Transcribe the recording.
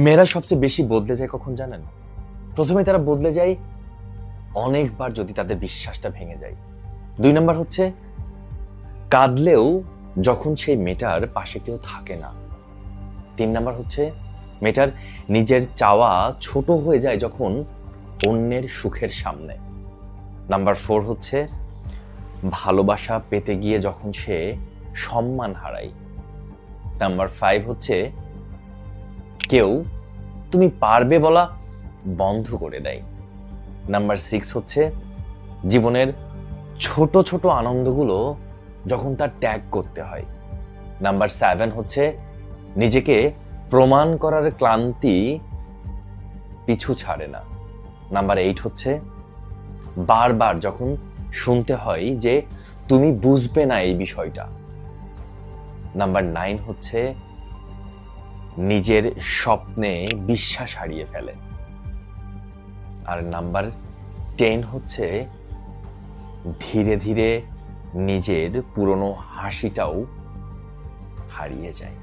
মেয়েরা সবচেয়ে বেশি বদলে যায় কখন জানেন? প্রথমে তারা বদলে যায় অনেকবার যদি তাদের বিশ্বাসটা ভেঙে যায়। 2 নাম্বার হচ্ছে কাঁদলেও যখন সেই মেয়েটার পাশে কেউ থাকে না। 3 নাম্বার হচ্ছে মেয়েটার নিজের চাওয়া ছোট হয়ে যায় যখন অন্যের সুখের সামনে। নাম্বার 4 হচ্ছে ভালোবাসা পেতে গিয়ে যখন সে সম্মান হারায়। নাম্বার 5 হচ্ছে কেউ তুমি পারবে বলা বন্ধ করে দেয়। নাম্বার 6 হচ্ছে জীবনের ছোট ছোট আনন্দগুলো যখন তার ত্যাগ করতে হয়। নাম্বার 7 হচ্ছে নিজেকে প্রমাণ করার ক্লান্তি পিছু ছাড়ে না। নাম্বার 8 হচ্ছে বারবার যখন শুনতে হয় যে তুমি বুঝবে না এই বিষয়টা। নাম্বার 9 হচ্ছে নিজের স্বপ্নে বিশ্বাস হারিয়ে ফেলে। আর নাম্বার 10 হচ্ছে ধীরে ধীরে নিজের পুরনো হাসিটাও হারিয়ে যায়।